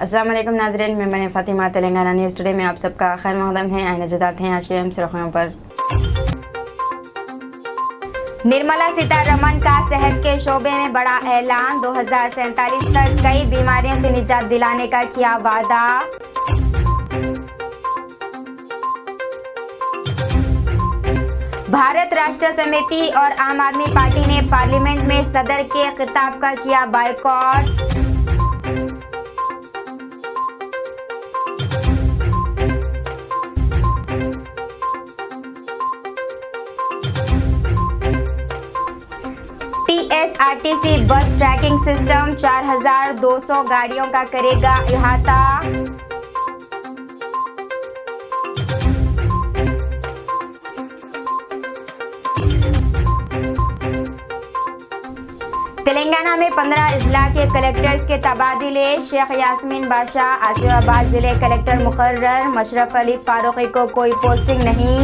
अस्सलाम वालेकुम नाज़रीन, मैं फ़ातिमा तेलंगाना न्यूज़ टुडे में आप सबका खैर मक़दम है। आइए नज़र डालते हैं आज के अहम सुर्ख़ियों पर। निर्मला सीतारमण का सेहत के शोबे में बड़ा ऐलान, 2047 तक कई बीमारियों से निजात दिलाने का किया वादा। भारत राष्ट्र समिति और आम आदमी पार्टी ने पार्लियामेंट में सदर के खिताब का किया बायकॉट। टीएसआरटीसी बस ट्रैकिंग सिस्टम 4200 गाड़ियों का करेगा इहाता। तेलंगाना में 15 अजला के कलेक्टर्स के तबादले, शेख यास्मीन बादशाह आसिफाबाद जिले कलेक्टर मुकर्रर, मशरफ अली फारूकी को कोई पोस्टिंग नहीं।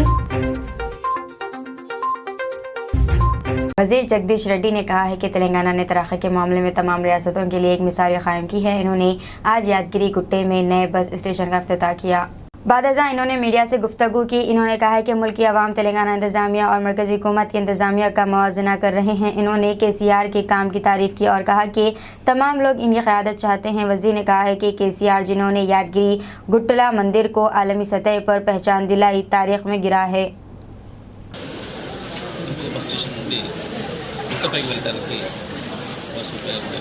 वजीर जगदीश रेड्डी ने कहा है कि तेलंगाना ने तरक्की के मामले में तमाम रियासतों के लिए एक मिसाल कायम की है। इन्होंने आज यादगिरी गुट्टे में नए बस स्टेशन का इफ्तिताह किया। बादजा इन्होंने मीडिया से गुफ्तगू की। इन्होंने कहा है कि मुल्क की आवाम तेलंगाना इंतजामिया और मरकजी हुकूमत की इंतजामिया का मुआवजना कर रहे हैं। इन्होंने केसीआर के काम की तारीफ की और कहा कि तमाम लोग इनकी क़यादत चाहते हैं। वजीर ने कहा है कि केसीआर जिन्होंने यादगिरी गुट्टला मंदिर को आलमी सतह पर पहचान दिलाई, तारीख में गिरा है। బస్ స్టేషన్ నుండి గుట్టపైకి వెళ్ళడానికి బస్సు ఉపయోగపడే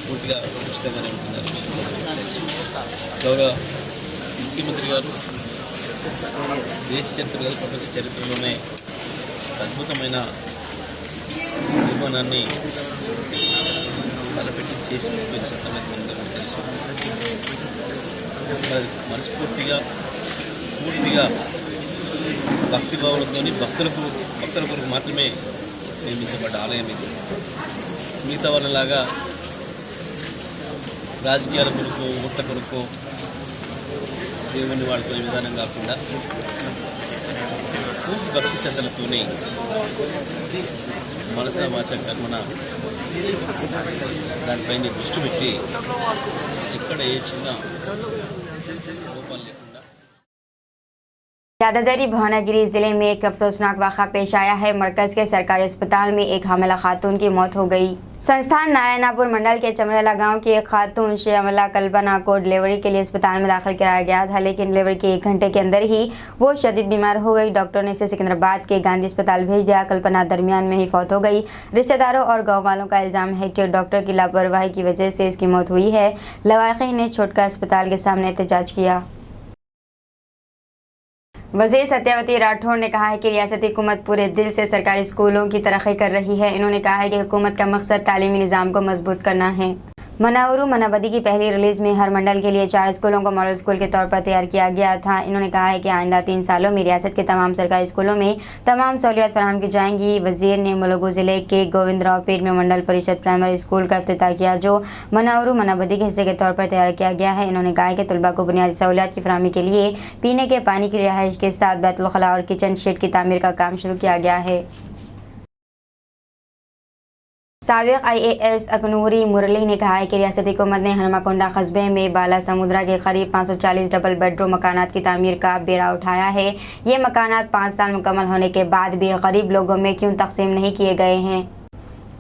పూర్తిగా ఉచితంగానే ఉంటుందని తెలుసు. గౌరవ ముఖ్యమంత్రి గారు దేశ చరిత్రలో ప్రపంచ చరిత్రలోనే అద్భుతమైన నిర్మాణాన్ని తలపెట్టి చేసి చూపించిన సంగతి మనందరికీ తెలుసు. మనస్ఫూర్తిగా పూర్తిగా భక్తి భావంతో భక్తుల కొరకు మాత్రమే నిర్మించబడ్డ ఆలయం ఇది. మిగతా వాళ్ళలాగా రాజకీయాల కొరకు ఓట్ల కొరకు దేవుని వాడుకునే విధానం కాకుండా పూర్తి భక్తి శ్రద్ధలతోనే మనసున వాచ కర్మన దానిపైన దృష్టి పెట్టి ఎక్కడ ఏ చిన్న లోపాలు లేకుండా. यादादरी भुवनागिरी जिले में एक अफसोसनाक वाक़ा पेश आया है। मरकज़ के सरकारी अस्पताल में एक हामिला खातून की मौत हो गई। संस्थान नारायणापुर मंडल के चमरेला गांव की एक खातून श्यामला कल्पना को डिलीवरी के लिए अस्पताल में दाखिल कराया गया था, लेकिन डिलीवरी के 1 घंटे के अंदर ही वो शदीद बीमार हो गई। डॉक्टर ने इसे सिकंदराबाद के गांधी अस्पताल भेज दिया। कल्पना दरमियान में ही फौत हो गई। रिश्तेदारों और गाँव वालों का इल्ज़ाम है कि डॉक्टर की लापरवाही की वजह से इसकी मौत हुई है। लवाहिकीन ने छोटका अस्पताल के सामने एहतजाज किया। वज़ीर सत्यावती राठौर ने कहा है कि रियासती हुकूमत पूरे दिल से सरकारी स्कूलों की तरक्की कर रही है। इन्होंने कहा है कि हुकूमत का मकसद तालीमी निज़ाम को मजबूत करना है। मनाउरू मनाबदी की पहली रिलीज़ में हर मंडल के लिए 4 स्कूलों को मॉडल स्कूल के तौर पर तैयार किया गया था। इन्होंने कहा है कि आइंदा 3 सालों में रियासत के तमाम सरकारी स्कूलों में तमाम सहूलियत फराहम की जाएंगी। वज़ीर ने मुलुगु ज़िले के गोविंदरावपेट में मंडल परिषद प्राइमरी स्कूल का इफ्तिताह किया, जो मनाउरू मनाबदी के हिस्से के तौर पर तैयार किया गया है। इन्होंने कहा है कि तलबा को बुनियादी सहूलियत की फराहमी के लिए पीने के पानी की रिहाइश के साथ बैतुल खला और किचन शेड की तामीर का काम शुरू किया गया है। साबिक़ IAS अकनूरी मुरली ने कहा है कि रियासती हुकूमत ने हनुमाकोंडा कस्बे में बाला समुद्रा के करीब 540 डबल बेडरूम मकानात की तामीर का बेड़ा उठाया है। ये मकानात 5 साल मुकम्मल होने के बाद भी गरीब लोगों में क्यों तकसीम नहीं किए गए हैं।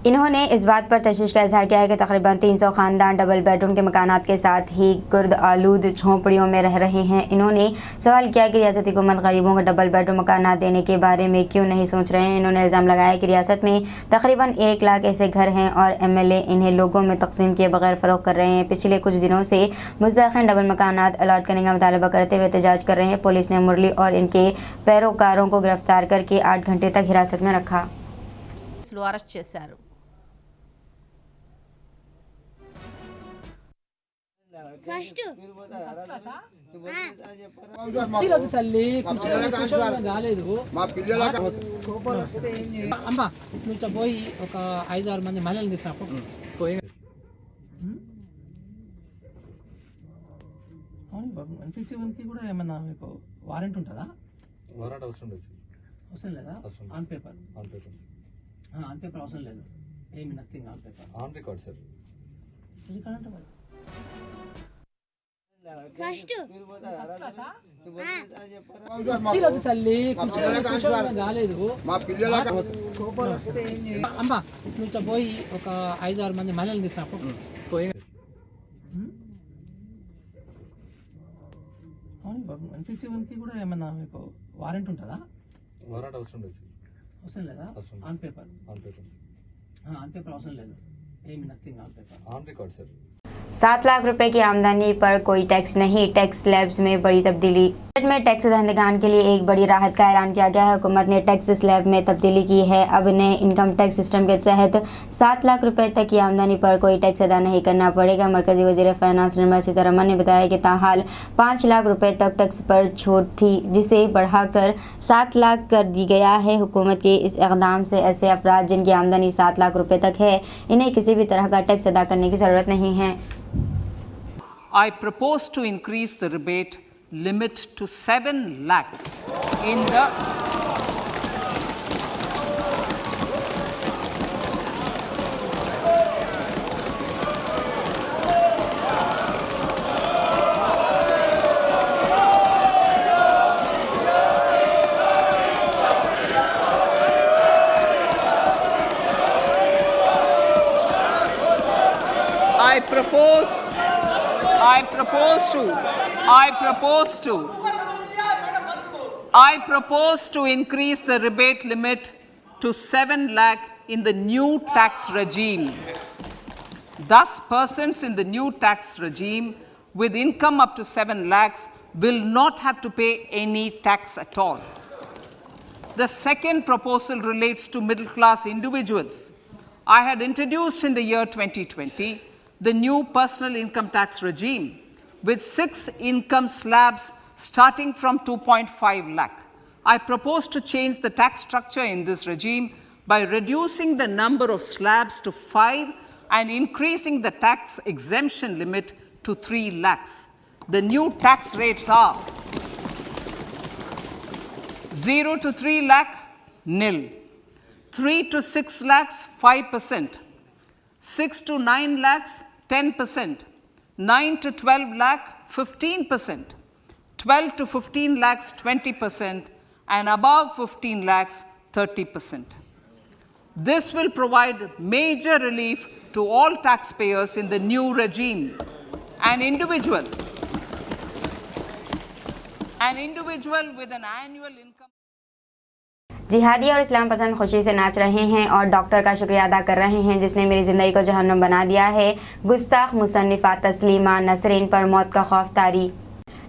इन्होंने इस बात पर तशवीश का इजहार किया है कि तकरीबन 300 ख़ानदान डबल बेडरूम के मकानात के साथ ही गर्द आलूद झोंपड़ियों में रह रहे हैं। इन्होंने सवाल किया कि रियासती हुकूमत गरीबों को डबल बेडरूम मकानात देने के बारे में क्यों नहीं सोच रहे हैं। इन्होंने इल्ज़ाम लगाया कि रियासत में तकरीबन 1 लाख ऐसे घर हैं और MLA इन्हें लोगों में तकसीम किए बगैर फ़रोख्त कर रहे हैं। पिछले कुछ दिनों से मुस्तक़िल डबल मकानात अलॉट करने का मुतालबा करते हुए एहतजाज कर रहे हैं। पुलिस ने मुरली और इनके पैरोकारों को गिरफ्तार करके 8 घंटे तक हिरासत में रखा। ఫస్ట్ తల్లి కాలేదు మా పిల్లల అమ్మా కొంచెం పోయి ఒక 5-6 మంది మహిళలు తీసాకు అవును బాబు 151కి కూడా ఏమన్నా మీకు వారెంట్ ఉంటుందా? వారెంట్ అవసరం లేదా? ఆన్ పేపర్ అవసరం లేదు. ఏమి nothing on paper on record sir. ఇది కరెంట్ మరి చీరదు తల్లి కూర్చోవడం కాలేదు మా పిల్లల అమ్మ నువ్వు పోయి ఒక 5-6 మంది మహిళలు తీసుకురా పోయి అవును బాబు 151కి కూడా ఏమన్నా మీకు వారెంట్ ఉంటుందా? వారెంట్ అవసరం లేదు సార్. అవసరం లేదా? On paper on paper on paper అవసరం లేదు. ఏమి nothing on paper on record sir. 7 lakh रुपए की आमदनी पर कोई टैक्स नहीं, टैक्स स्लैब्स में बड़ी तब्दीली। बजट में टैक्स दहंदगान के लिए एक बड़ी राहत का ऐलान किया गया है। हुकूमत ने टैक्स स्लैब में तब्दीली की है। अब नए इनकम टैक्स सिस्टम के तहत 7 लाख रुपए तक की आमदनी पर कोई टैक्स अदा नहीं करना पड़ेगा। मरकजी वजीर फाइनेंस निर्मला सीतारमण ने बताया कि ताहाल 5 लाख रुपए तक टैक्स पर छूट थी, जिसे बढ़ाकर 7 लाख कर दी गया है। हुकूमत के इस इक़दाम से ऐसे अफराद जिनकी आमदनी 7 लाख रुपए तक है, इन्हें किसी भी तरह का टैक्स अदा करने की ज़रूरत नहीं है। I propose to increase the rebate limit to 7 lakhs in the I propose to increase the rebate limit to 7 lakh in the new tax regime. Thus, persons in the new tax regime with income up to 7 lakhs will not have to pay any tax at all. The second proposal relates to middle class individuals. I had introduced in the year 2020 the new personal income tax regime with 6 income slabs starting from 2.5 lakh. I propose to change the tax structure in this regime by reducing the number of slabs to 5 and increasing the tax exemption limit to 3 lakhs. The new tax rates are 0 to 3 lakh, nil. 3 to 6 lakhs, 5%. 6 to 9 lakhs, 10%. 9 to 12 lakh, 15%. 12 to 15 lakhs, 20%. And above 15 lakhs, 30%. This will provide major relief to all taxpayers in the new regime. An individual with an annual income. जिहादी और इस्लाम पसंद खुशी से नाच रहे हैं और doctor का शुक्रिया अदा कर रहे हैं जिसने मेरी ज़िंदगी को जहन्नुम बना दिया है। गुस्ताख मुसन्निफ़ा तस्लीमा नसरीन पर मौत का खौफ तारी।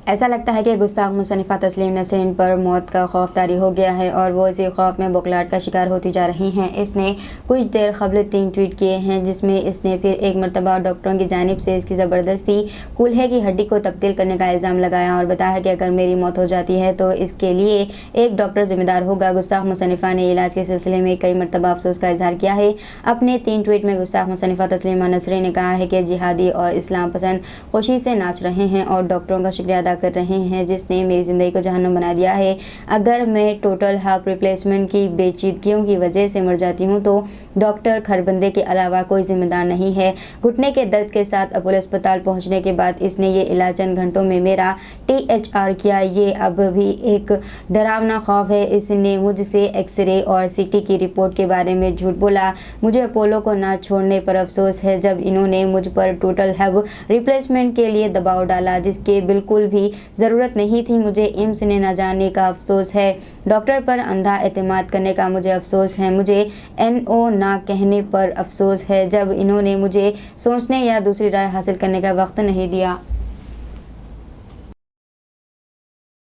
ऐसा लगता है कि गुस्ताख मुसन्निफ़ा तस्लीम नसरीन पर मौत का खौफ तारी हो गया है और वो इसी खौफ में बुखलाहट का शिकार होती जा रही हैं। इसने कुछ देर कबल 3 ट्वीट किए हैं जिसमें इसने फिर एक मरतबा डॉक्टरों की जानिब से इसकी ज़बरदस्ती कूल्हे की हड्डी को तब्दील करने का इल्ज़ाम लगाया और बताया कि अगर मेरी मौत हो जाती है तो इसके लिए एक डॉक्टर ज़िम्मेदार होगा। गुस्ताख मुसन्निफ़ा ने इलाज के सिलसिले में कई मरतबा अफसोस का इजहार किया है। अपने 3 ट्वीट में गुस्ताख मुसन्निफ़ा तस्लीमा नसरीन ने कहा है कि जिहादी और इस्लाम पसंद खुशी से नाच रहे हैं और डॉक्टरों का शुक्रिया अदा कर रहे हैं जिसने मेरी ज़िंदगी को जहन्नुम बना दिया है। अगर मैं टोटल हार्ट रिप्लेसमेंट की पेचीदगियों की वजह से मर जाती हूँ तो डॉक्टर खरबंदे के अलावा कोई जिम्मेदार नहीं है। घुटने के दर्द के साथ अपोलो अस्पताल पहुँचने के बाद इसने ये इलाज चंद घंटों में मेरा THR किया। ये अब भी एक डरावना खौफ है। इसने मुझसे एक्सरे और CT की रिपोर्ट के बारे में झूठ बोला। मुझे अपोलो को ना छोड़ने पर अफसोस है जब इन्होंने मुझ पर टोटल हार्ट रिप्लेसमेंट के लिए दबाव डाला जिसके बिल्कुल भी ज़रूरत नहीं थी। मुझे एम्स ने न जाने का अफसोस है। डॉक्टर पर अंधा एतमाद करने का मुझे अफसोस है। मुझे NO ना कहने पर अफसोस है जब इन्होंने मुझे सोचने या दूसरी राय हासिल करने का वक्त नहीं दिया।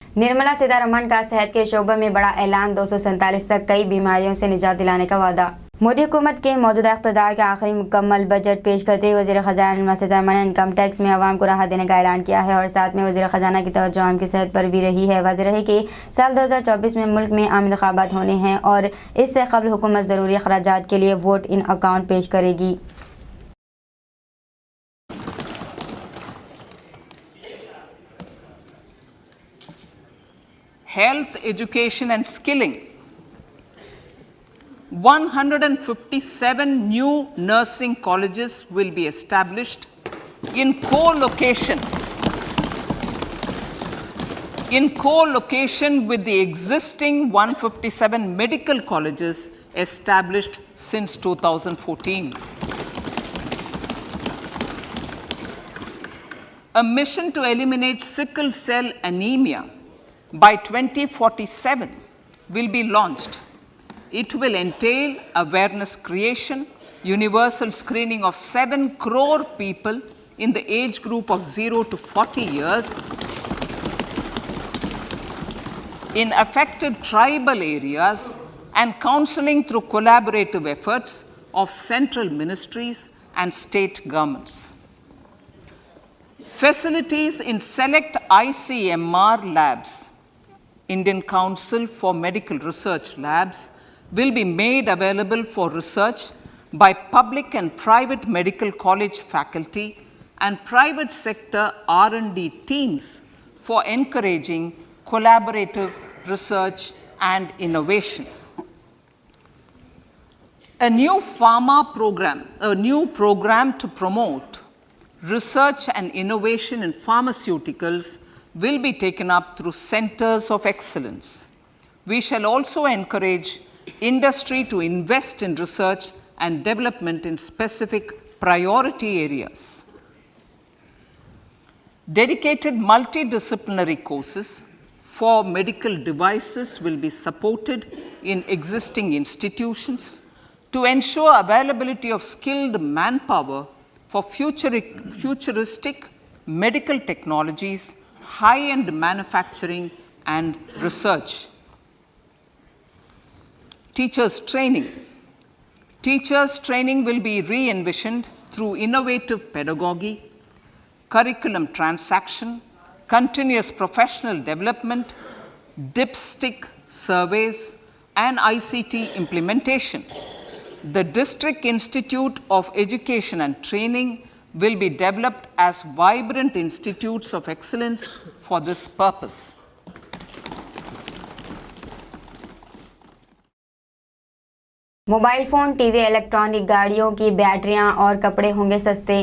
निर्मला सीतारमण का सेहत के शोबे में बड़ा ऐलान। 247 तक कई बीमारियों से निजात दिलाने का वादा। मोदी हुकूमत के मौजूदा इक़्तिदार का आखिरी मुकम्मल बजट पेश करते हुए वज़ीर ख़ज़ाना निर्मला सीतारमण ने इनकम टैक्स में आवाम को राहत देने का ऐलान किया है और साथ में वज़ीर ख़ज़ाना की तवज्जो आवाम की सेहत पर भी रही है। वाज़ेह रहे कि साल 2024 में मुल्क में आम इंतख़ाबात होने हैं और इससे क़ब्ल हुकूमत ज़रूरी अख़राजात के लिए वोट इन अकाउंट पेश करेगी। Health, education and skilling. 157 new nursing colleges will be established in co-location with the existing 157 medical colleges established since 2014. A mission to eliminate sickle cell anemia by 2047 will be launched. It will entail awareness creation, universal screening of 7 crore people in the age group of 0 to 40 years in affected tribal areas, and counseling through collaborative efforts of central ministries and state governments. Facilities in select ICMR labs, Indian Council for Medical Research Labs, will be made available for research by public and private medical college faculty and private sector R&D teams for encouraging collaborative research and innovation. A new program to promote research and innovation in pharmaceuticals will be taken up through centers of excellence. We shall also encourage industry to invest in research and development in specific priority areas. Dedicated multidisciplinary courses for medical devices will be supported in existing institutions to ensure availability of skilled manpower for futuristic medical technologies, high-end manufacturing, and research. Teachers training. Teachers training will be re-envisioned through innovative pedagogy, curriculum transaction, continuous professional development, dipstick surveys, and ICT implementation. The District Institute of Education and Training will be developed as vibrant institutes of excellence for this purpose. Mobile phone, TV, electronic गाड़ियों की बैटरियां और कपड़े होंगे सस्ते।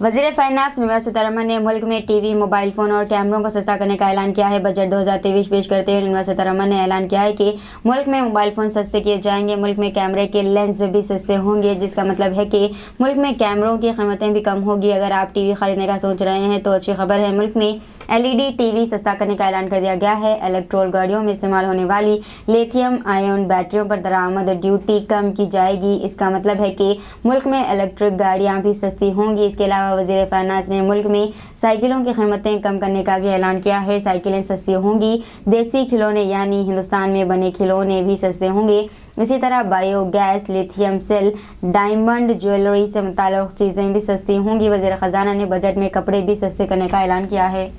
वज़ीर finance Nirmala Sitharaman ने मुल्क में टीवी, मोबाइल फ़ोन और कैमरों को सस्ता करने का ऐलान किया है। बजट 2023 पेश करते हुए निर्मला सीतारमण ने ऐलान किया है कि मुल्क में मोबाइल फ़ोन सस्ते किए जाएंगे। मुल्क में कैमरे के लेंस भी सस्ते होंगे, जिसका मतलब है कि मुल्क में कैमरों की कीमतें भी कम होगी। अगर आप टीवी खरीदने का सोच रहे हैं तो अच्छी खबर है, मुल्क में LED टीवी सस्ता करने का ऐलान कर दिया गया है। इलेक्ट्रोल गाड़ियों में इस्तेमाल होने वाली लिथियम आयन बैटरियों पर दरामद ड्यूटी कम की जाएगी। इसका मतलब है कि मुल्क में इलेक्ट्रिक गाड़ियाँ भी सस्ती होंगी। इसके अलावा वज़ीर फाइनेंस ने मुल्क में साइकिलों की कीमतें कम करने का भी ऐलान किया है। साइकिलें सस्ती होंगी। देसी खिलौने यानी हिंदुस्तान में बने खिलौने भी सस्ते होंगे। इसी तरह biogas, lithium cell, diamond jewellery से मुताल्लिक़ चीज़ें भी सस्ती होंगी। वज़ीर ख़जाना ने बजट में कपड़े भी सस्ते करने का ऐलान किया है।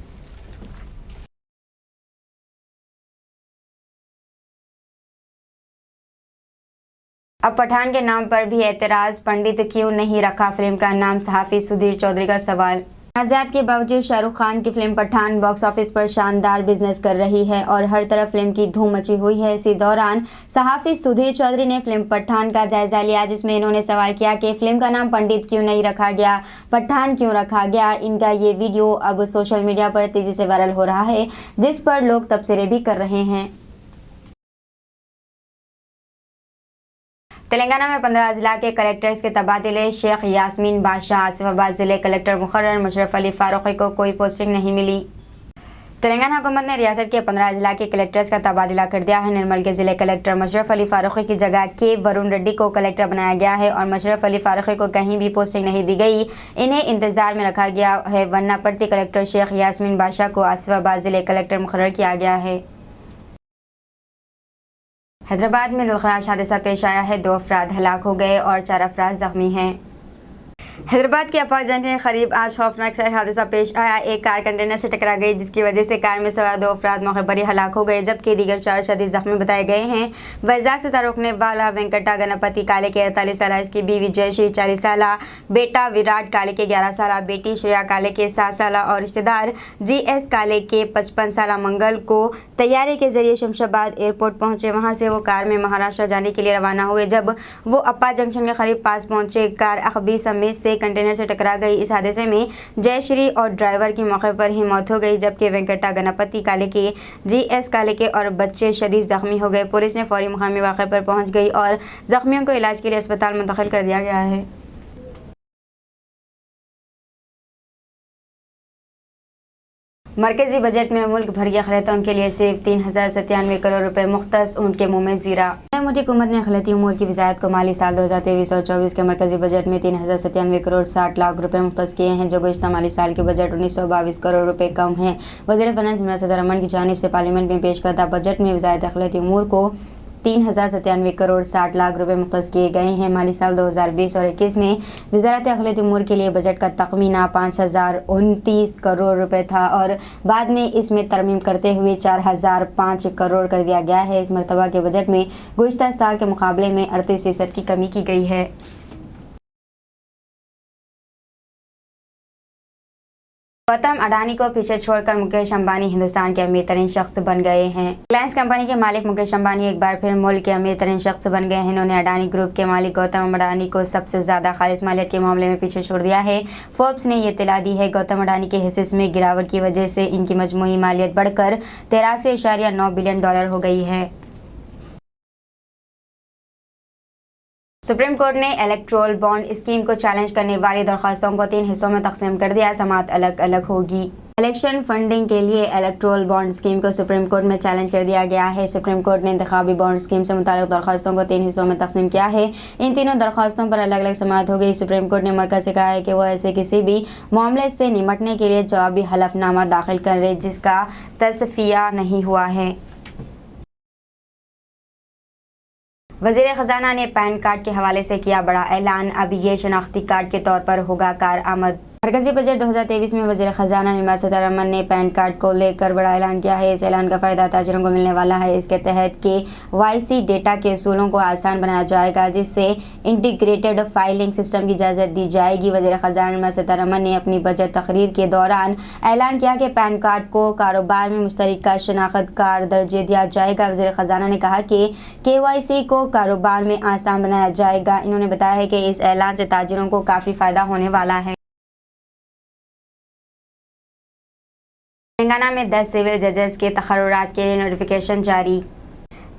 अब पठान के नाम पर भी एतराज़, पंडित क्यों नहीं रखा फिल्म का नाम, सहाफ़ी सुधीर चौधरी का सवाल। तनाज़ात के बावजूद शाहरुख खान की फिल्म पठान बॉक्स ऑफिस पर शानदार बिजनेस कर रही है और हर तरफ फिल्म की धूम मची हुई है। इसी दौरान सहाफ़ी सुधीर चौधरी ने फिल्म पठान का जायजा लिया, जिसमें इन्होंने सवाल किया कि फिल्म का नाम पंडित क्यों नहीं रखा गया, पठान क्यों रखा गया। इनका ये वीडियो अब सोशल मीडिया पर तेज़ी से वायरल हो रहा है, जिस पर लोग तबसरे भी कर रहे हैं। तेलंगाना में 15 जिला के कलेक्टर्स के तबादले। शेख यास्मीन बादशाह आसिफाबाद जिले कलेक्टर मुकर्रर, मशरफ अली फारूकी को कोई पोस्टिंग नहीं मिली। तेलंगाना हुकूमत ने रियासत के 15 जिला के कलेक्टर्स का तबादला कर दिया है। निर्मल के जिले कलेक्टर मशरफ अली फारूकी की जगह के वरुण रेड्डी को कलेक्टर बनाया गया है और मशरफ अली फारूकी को कहीं भी पोस्टिंग नहीं दी गई। इन्हें इंतजार में रखा गया है, वरना पड़ती कलेक्टर शेख यास्मीन बादशाह को आसिफाबाद जिले कलेक्टर मुकर्रर किया गया है। हैदराबाद में दिलखराश हादसा पेश आया है। 2 अफराद हलाक हो गए और 4 अफराद जख्मी हैं। हैदराबाद के अपाजन के करीब आज खौफनाक सा हादसा पेश आया। एक कार कंटेनर से टकरा गई, जिसकी वजह से कार में सवार 2 अफराद मौके पर ही हलाक हो गए, जबकि दीगर 4 शदीद जख्मी बताए गए हैं। वजह से तारुकने वाला वेंकटा गणपति काले के 48 साल, इसकी बीवी जयश्री 40 साल, बेटा विराट काले के 11 साल, बेटी श्रेया काले के 7 साल और रिश्तेदार GS काले के 55 साल मंगल को तैयारे के जरिए शमशाबाद एयरपोर्ट पहुंचे। वहां से वो कार में महाराष्ट्र जाने के लिए रवाना हुए। जब वो अप्पा जंक्शन के करीब पास पहुंचे, कार अखबी समेत से कंटेनर से टकरा गई। इस हादसे में जयश्री और ड्राइवर की मौके पर ही मौत हो गई, जबकि वेंकटा गणपति कालेके, GS कालेके और बच्चे शदीद जख्मी हो गए। पुलिस ने फौरी मुकामी वाक़े पर पहुंच गई और जख्मियों को इलाज के लिए अस्पताल मुंतकिल कर दिया गया है। मरकजी बजट में मुल्क भर के अखिलतियों के लिए सिर्फ 3097 करोड़ रुपए मुख्तस, ऊँट के मुँह में जीरा। मोदी हुकूमत ने अखिलती उमूर की वजारत को माली साल 2023 और 24 के मरकजी बजट में 3097 करोड़ 60 लाख रुपए मुख्तस किए हैं, जो गुज़श्ता माली साल के बजट 1922 करोड़ रुपए कम है। वज़ीर फ़ाइनेंस निर्मला सीतारमण की जानिब से पार्लियामेंट में पेश करदा बजट में वजारत अखिलती उमूर को 3097 करोड़ 60 लाख रुपए मुख्तस किए गए हैं। माली साल 2020 और 21 में वजारत अखिलती उमूर के लिए बजट का तखमीना 5029 करोड़ रुपए था और बाद में इसमें तरमीम करते हुए 4005 करोड़ कर दिया गया है। इस मरतबा के बजट में गुज़श्ता साल के मुकाबले में 38% की कमी की गई है। गौतम अडानी को पीछे छोड़कर मुकेश अंबानी हिंदुस्तान के अमीर तरीन शख्स बन गए हैं। रिलायंस कंपनी के मालिक मुकेश अंबानी एक बार फिर मुल्क के अमीर तरीन शख्स बन गए हैं। इन्होंने अडानी ग्रुप के मालिक गौतम अडानी को सबसे ज्यादा खालिस मालियत के मामले में पीछे छोड़ दिया है। फोर्ब्स ने ये इत्तला दी है। गौतम अडानी के हिस्से में गिरावट की वजह से इनकी मजमूई मालियत बढ़कर 83.9 बिलियन डॉलर हो गई है। सुप्रीम कोर्ट ने इलेक्टोरल बॉन्ड स्कीम को चैलेंज करने वाली दरख्वास्तों को 3 हिस्सों में तकसीम कर दिया। समाअत अलग अलग होगी। इलेक्शन फंडिंग के लिए इलेक्टोरल बॉन्ड स्कीम को सुप्रीम कोर्ट में चैलेंज कर दिया गया है। सुप्रीम कोर्ट ने इंतखाबी बॉन्ड स्कीम से मुताल्लिक दरख्वास्तों को 3 हिस्सों में तकसीम किया है। इन तीनों दरख्वास्तों पर अलग अलग समाअत हो गई। सुप्रीम कोर्ट ने मरकज़ से कहा है कि वो ऐसे किसी भी मामले से निपटने के लिए जवाबी हलफनामा दाखिल करे जिसका तस्फिया नहीं हुआ है। वज़ीर ख़ज़ाना ने पैन कार्ड के हवाले से किया बड़ा ऐलान। अब ये शनाख्ती कार्ड के तौर पर होगा कारआमद। मरकजी बजट 2023 में वज़ीर ख़ज़ाना निर्मला सीतारमण ने पैन कार्ड को लेकर बड़ा ऐलान किया है। इस ऐलान का फ़ायदा ताजिरों को मिलने वाला है। इसके तहत KYC डेटा के असूलों को आसान बनाया जाएगा, जिससे इंटीग्रेटेड फाइलिंग सिस्टम की इजाज़त दी जाएगी। वज़ीर ख़ज़ाना निर्मला सीतारमण ने अपनी बजट तकरीर के दौरान ऐलान किया कि पैन कार्ड को कारोबार में मुश्तरका शनाख्त कार्ड दर्जे दिया जाएगा। वज़ीर ख़ज़ाना ने कहा कि KYC को कारोबार में आसान बनाया जाएगा। इन्होंने बताया है कि इस ऐलान से ताजिरों को काफ़ी फ़ायदा होने वाला है। तेलंगाना में 10 सिविल जजेस के तकर्रुरात के लिए नोटिफिकेशन जारी।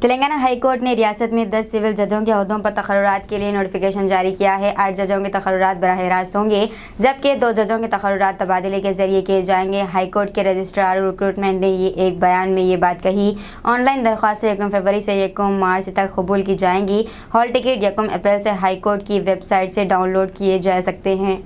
तेलंगाना हाई कोर्ट ने रियासत में 10 सिविल जजों के ओहदों पर तकर्रुरात के लिए नोटिफिकेशन जारी किया है। 8 जजों के तकर्रुरात बराह रास्त होंगे, जबकि 2 जजों के तकर्रुरात तबादले के जरिए किए जाएंगे। हाई कोर्ट के रजिस्ट्रार रिक्रूटमेंट ने ये एक बयान में ये बात कही। ऑनलाइन दरख्वास्तें 1 फरवरी से 1 मार्च तक कबूल की जाएंगी। हॉल टिकट 1 अप्रैल से हाई कोर्ट की वेबसाइट से डाउनलोड किए जा सकते हैं।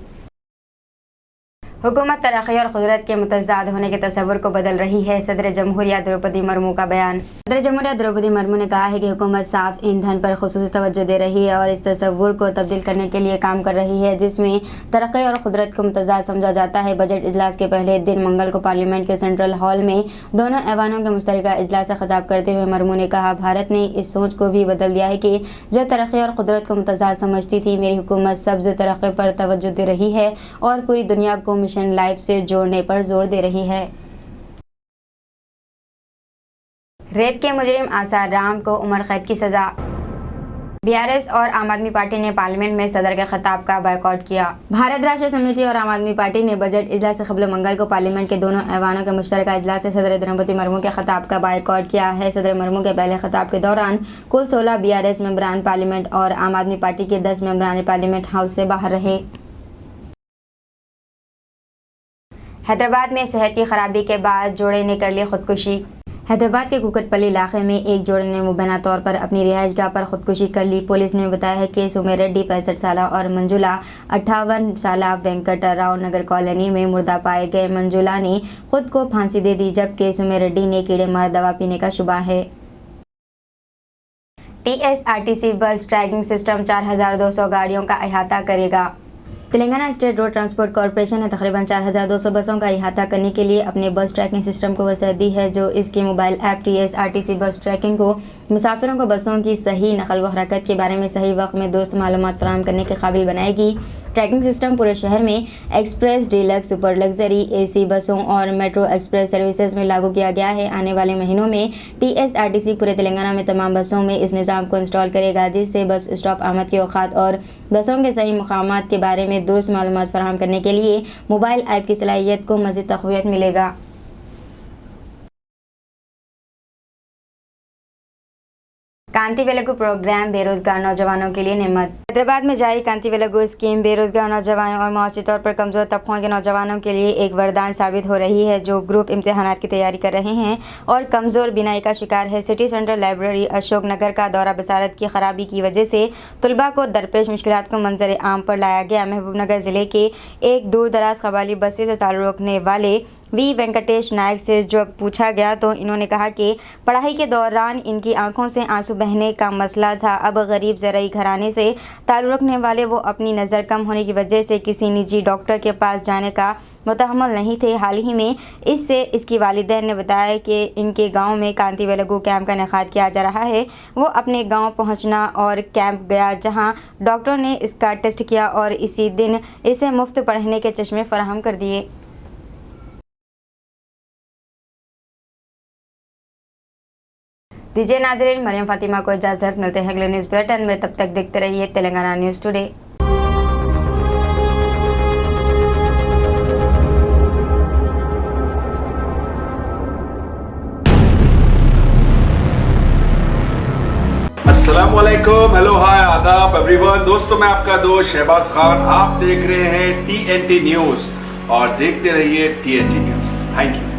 हुकूमत तरक्की और खुदरत के मुतज़ाद होने के तस्वुर को बदल रही है। सदर जमहूरिया द्रौपदी मुर्मू का बयान। सदर जमहूरिया द्रौपदी मुर्मू ने कहा है कि हुकूमत साफ ईंधन पर खुसूसी तवज्जो दे रही है और इस तस्वुर को तब्दील करने के लिए काम कर रही है, जिसमें तरक्की और खुदरत को मुतज़ाद समझा जाता है। बजट इजलास के पहले दिन मंगल को पार्लियामेंट के सेंट्रल हॉल में दोनों ऐवानों के मुश्तरका इजलास से खिताब करते हुए मुर्मू ने कहा, भारत ने इस सोच को भी बदल दिया है कि जो तरक्की और खुदरत को मुतज़ाद समझती थी, मेरी हुकूमत सब्ज़ तरक्की पर तवज्जो दे रही है और पूरी दुनिया को मिशन लाइफ से जोड़ने पर जोर दे रही है। रेप के मुजरिम आसार राम को उम्र कैद की सजा। BRS और आम आदमी पार्टी ने पार्लियामेंट में सदर के खिताब का बायकॉट किया। भारत राष्ट्र समिति और आम आदमी पार्टी ने बजट इजलास से कबल मंगल को पार्लियामेंट के दोनों ऐवानों के मुश्तरका इजलास से सदर द्रौपदी मुर्मू के खिताब का बायकॉट किया है। सदर मुर्मू के पहले खिताब के दौरान कुल 16 BRS मेंबरान पार्लियामेंट और आम आदमी पार्टी के 10 मेंबरान पार्लियामेंट हाउस से बाहर रहे। हैदराबाद में सेहत की खराबी के बाद जोड़े ने कर ली खुदकुशी। हैदराबाद के कुकटपल्ली इलाके में एक जोड़े ने मुबैना तौर पर अपनी रिहाइशगाह पर खुदकुशी कर ली। पुलिस ने बताया है कि सुमेरेड्डी 65 साल और मंजुला 58 साल वेंकटराव नगर कॉलोनी में मुर्दा पाए गए। मंजुला ने खुद को फांसी दे दी, जबकि सुमेरेड्डी ने कीड़े मार दवा पीने का शुबा है। TSRTC बस ट्रैकिंग सिस्टम 4200 गाड़ियों का अहाता करेगा। Telangana state road transport corporation ने तकरीबन 4200 बसों का अहाता करने के लिए अपने बस ट्रैकिंग सिस्टम को वसअत दी है, जो इसकी मोबाइल ऐप TSRTC बस ट्रैकिंग को मुसाफिरों को बसों की सही नकल व हरकत के बारे में सही वक्त में दुरुस्त मालूमात फराहम करने के काबिल बनाएगी। ट्रैकिंग सिस्टम पूरे शहर में express, deluxe, super luxury, AC बसों और मेट्रो एक्सप्रेस सर्विसेज में लागू किया गया है। आने वाले महीनों में TSRTC पूरे तेलंगाना में तमाम बसों में इस निज़ाम को इंस्टॉल करेगा, जिससे बस स्टॉप आमद के औकात और बसों के सही मुकामात के बारे में में दुरुस्त मालूमात फराहम करने के लिए मोबाइल ऐप की सलाहियत को मज़ीद तक़वियत मिलेगा। कांति वेलगु प्रोग्राम बेरोजगार नौजवानों के लिए नेमत। हैदराबाद में जारी कांति वेलगु स्कीम बेरोजगार नौजवानों और मुआशी तौर पर कमजोर तबकों के नौजवानों के लिए एक वरदान साबित हो रही है, जो ग्रुप इम्तिहानात की तैयारी कर रहे हैं और कमजोर बिनाई का शिकार है। City centre library Ashok Nagar का दौरा बसारत की खराबी की वजह से तलबा को दरपेश मुश्किलात को मंजर आम पर लाया गया। महबूबनगर जिले के एक दूर दराज कबाली बस्ती से ताल्लुक़ रखने वाले वी वेंकटेश नायक से जब पूछा गया तो इन्होंने कहा कि पढ़ाई के दौरान इनकी आंखों से आंसू बहने का मसला था। अब गरीब ज़राई घराने से ताल्लुक़ रखने वाले वो अपनी नज़र कम होने की वजह से किसी निजी डॉक्टर के पास जाने का मुतहम्मल नहीं थे। हाल ही में इससे इसकी वालिदैन ने बताया कि इनके गांव में कांति वेलगु कैंप का इनेकाद किया जा रहा है। वो अपने गांव पहुंचना और कैंप गया, जहां डॉक्टर ने इसका टेस्ट किया और इसी दिन इसे मुफ्त पढ़ने के चश्मे फराहम कर दिए। दीजिए नाज़रीन, मरियम फातिमा को इजाज़त। मिलते हैं अगले न्यूज़ बुलेटिन में, तब तक देखते रहिए तेलंगाना न्यूज़ टुडे। अस्सलामुअलैकुम, हेलो, हाय, आदाब एवरीवन। दोस्तों, मैं आपका दोस्त शहबाज खान। आप देख रहे हैं TNT न्यूज़ और देखते रहिए TNT न्यूज़। Thank you.